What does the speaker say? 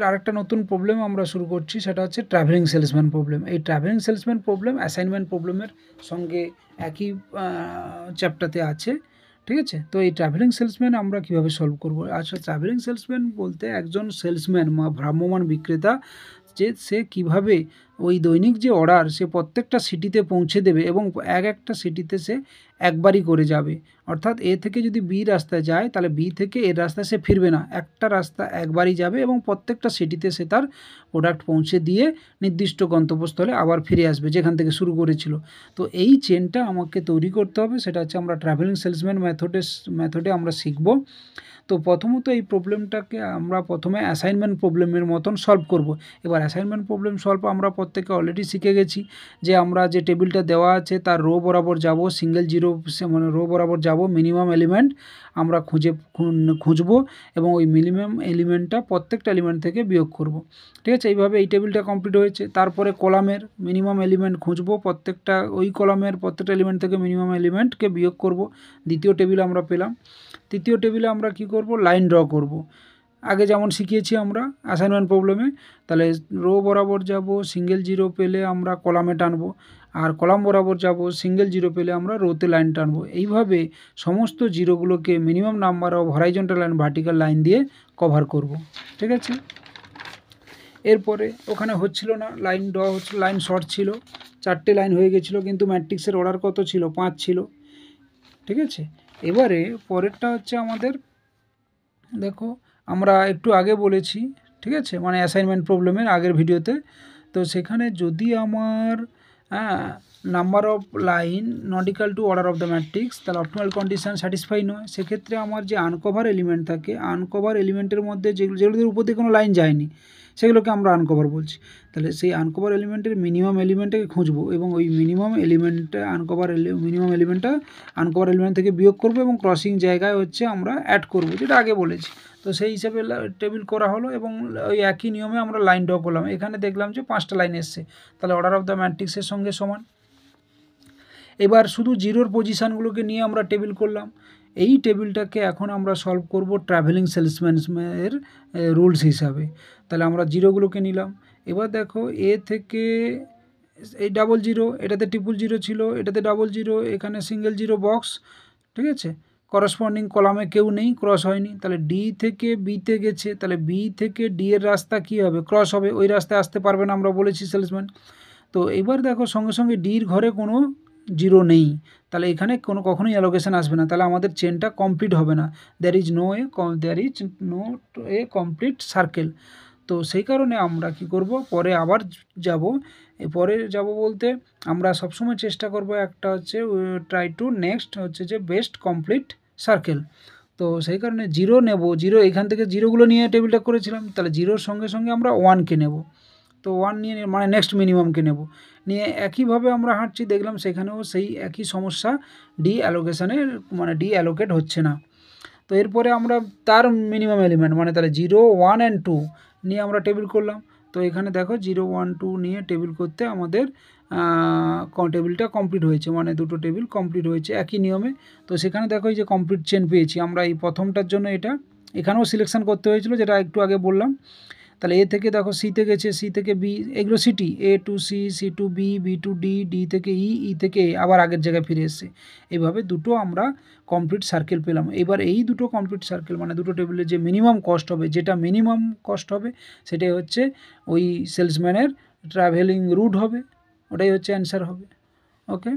আরেকটা নতুন প্রবলেম আমরা শুরু করছি, সেটা হচ্ছে ট্রাভেলিং সেলসম্যান প্রবলেম। এই ট্রাভেলিং সেলসম্যান প্রবলেম অ্যাসাইনমেন্ট প্রবলেমের সঙ্গে একই চ্যাপ্টারতে আছে, ঠিক আছে? তো এই ট্রাভেলিং সেলসম্যান আমরা কীভাবে সলভ করব? আচ্ছা, ট্রাভেলিং সেলসম্যান বলতে একজন সেলসম্যান ভ্রাম্যমাণ বিক্রেতা, যে সে কীভাবে ওই দৈনিক যে অর্ডার সে প্রত্যেকটা সিটিতে পৌঁছে দেবে এবং একটা সিটিতে সে একবারই করে যাবে। অর্থাৎ এ থেকে যদি বি রাস্তায় যায়, তাহলে বি থেকে এর রাস্তায় সে ফিরবে না, একটা রাস্তা একবারই যাবে এবং প্রত্যেকটা সিটিতে সে তার প্রোডাক্ট পৌঁছে দিয়ে নির্দিষ্ট গন্তব্যস্থলে আবার ফিরে আসবে যেখান থেকে শুরু করেছিল। তো এই চেনটা আমাকে তৈরি করতে হবে, সেটা হচ্ছে আমরা ট্রাভেলিং সেলসম্যান মেথডে আমরা শিখব। তো প্রথমত এই প্রবলেমটাকে আমরা প্রথমে অ্যাসাইনমেন্ট প্রবলেমের মতন সলভ করব। এবার অ্যাসাইনমেন্ট প্রবলেম সলভ আমরা প্রত্যেকে অলরেডি শিখে গেছি, যে আমরা যে টেবিলটা দেওয়া আছে তার রো বরাবর যাব, সিঙ্গেল জিরো মানে রো বরাবর যাব, মিনিমাম এলিমেন্ট আমরা খুঁজব এবং ওই মিনিমাম এলিমেন্টটা প্রত্যেকটা এলিমেন্ট থেকে বিয়োগ করব। ঠিক আছে? এইভাবে এই টেবিলটা কমপ্লিট হয়েছে। তারপরে কলামের মিনিমাম এলিমেন্ট খুঁজব, প্রত্যেকটা ওই কলামের প্রত্যেকটা এলিমেন্ট থেকে মিনিমাম এলিমেন্টকে বিয়োগ করব। দ্বিতীয় টেবিল আমরা পেলাম। তৃতীয় টেবিলে আমরা কি করব? লাইন ড্র করব। আগে যেমন শিখিয়েছি আমরা অ্যাসাইনমেন্ট প্রবলেমে, তাহলে রো বরাবর যাব, সিঙ্গেল জিরো পেলে আমরা কলামে টানবো, আর কলাম বরাবর যাব, সিঙ্গেল জিরো পেলে আমরা রোতে লাইন টানবো। এইভাবে সমস্ত জিরোগুলোকে minimum number of horizontal line vertical line দিয়ে কভার করব। ঠিক আছে? এরপরে ওখানে হচ্ছিল না, লাইন ড্র হচ্ছিল, লাইন শর্ট ছিল, 4টে লাইন হয়ে গেছিলো, কিন্তু ম্যাট্রিক্সের অর্ডার কত ছিল? 5 ছিল। ঠিক আছে? এবারে পরেরটা হচ্ছে আমাদের, দেখো আমরা একটু আগে বলেছি, ঠিক আছে, মানে অ্যাসাইনমেন্ট প্রবলেমের আগের ভিডিওতে, তো সেখানে যদি আমার number of line not equal to order of the matrix, তাহলে অপটিমাল কন্ডিশন স্যাটিসফাই নয়। সেক্ষেত্রে আমার যে আনকভার এলিমেন্ট থাকে, আনকভার এলিমেন্টের মধ্যে যেগুলোর উপর দিয়ে কোনো লাইন যায়নি, সেগুলোকে আমরা আনকভার বলছি। তাহলে সেই আনকভার এলিমেন্টের মিনিমাম এলিমেন্টটাকে খুঁজবো এবং ওই মিনিমাম এলিমেন্টটা মিনিমাম এলিমেন্টটা আনকভার এলিমেন্ট থেকে বিয়োগ করবো এবং ক্রসিং জায়গায় হচ্ছে আমরা অ্যাড করব, যেটা আগে বলেছি। তো সেই হিসাবে টেবিল করা হলো এবং ওই একই নিয়মে আমরা লাইন ড্র করলাম। এখানে দেখলাম যে 5টা লাইন এসছে, তাহলে অর্ডার অফ দ্য ম্যাট্রিক্সের সঙ্গে সমান। এবার শুধু জিরোর পজিশানগুলোকে নিয়ে আমরা টেবিল করলাম। এই টেবিলটাকে এখন আমরা সলভ করব ট্রাভেলিং সেলসম্যানের রুলস হিসাবে। তাহলে আমরা জিরোগুলোকে নিলাম। এবার দেখো এ থেকে এই ডাবল জিরো, এটাতে ট্রিপল জিরো ছিল, এটাতে ডাবল জিরো, এখানে সিঙ্গেল জিরো বক্স। ঠিক আছে? করসপন্ডিং কলামে কেউ নেই, ক্রস হয়নি। তাহলে ডি থেকে বিতে গেছে, তাহলে বি থেকে ডি এর রাস্তা কী হবে? ক্রস হবে, ওই রাস্তায় আসতে পারবে না, আমরা বলেছি সেলসম্যান। তো এবার দেখো সঙ্গে সঙ্গে ডির ঘরে কোনো জিরো নেই, তাহলে এখানে কখনোই অ্যালোকেশন আসবে না, তাহলে আমাদের চেনটা কমপ্লিট হবে না। There is no a complete circle. তো সেই কারণে আমরা কি করব, পরে আবার যাব। পরে যাব বলতে আমরা সবসময় চেষ্টা করব একটা হচ্ছে ট্রাই টু নেক্সট হচ্ছে যে বেস্ট কমপ্লিট সার্কেল। তো সেই কারণে জিরো নেব, জিরো এখান থেকে জিরোগুলো নিয়ে টেবিলটা করেছিলাম, তাহলে জিরোর সঙ্গে সঙ্গে আমরা 1কে নেব। তো 1 নিয়ে মানে নেক্সট মিনিমামকে নেব, নিয়ে একইভাবে আমরা হাঁটছি, দেখলাম সেখানেও সেই একই সমস্যা, ডি অ্যালোকেশনের মানে ডি অ্যালোকেট হচ্ছে না। তো এরপরে আমরা তার মিনিমাম এলিমেন্ট মানে তাহলে 0, 1 অ্যান্ড 2 নিয়ে আমরা টেবিল করলাম। তো এখানে দেখো 0, 1, 2 নিয়ে টেবিল করতে আমাদের টেবিলটা কমপ্লিট হয়েছে, মানে দুটো টেবিল কমপ্লিট হয়েছে একই নিয়মে। তো সেখানে দেখো এই যে কমপ্লিট চেন পেয়েছি আমরা এই প্রথমটার জন্য, এটা এখানেও সিলেকশন করতে হয়েছিল, যেটা একটু আগে বললাম। তাহলে এ থেকে দেখো সিতে গেছে, সি থেকে বি, এগুলো সিটি, A to C, C to B, B to D, D থেকে ই, ই থেকে এ, আবার আগের জায়গায় ফিরে এসছে। এইভাবে দুটো আমরা কমপ্লিট সার্কেল পেলাম। এবার এই দুটো কমপ্লিট সার্কেল মানে দুটো টেবিলের যে মিনিমাম কস্ট হবে, যেটা মিনিমাম কস্ট হবে সেটাই হচ্ছে ওই সেলসম্যানের ট্রাভেলিং রুট হবে, ওটাই হচ্ছে অ্যান্সার হবে। ওকে।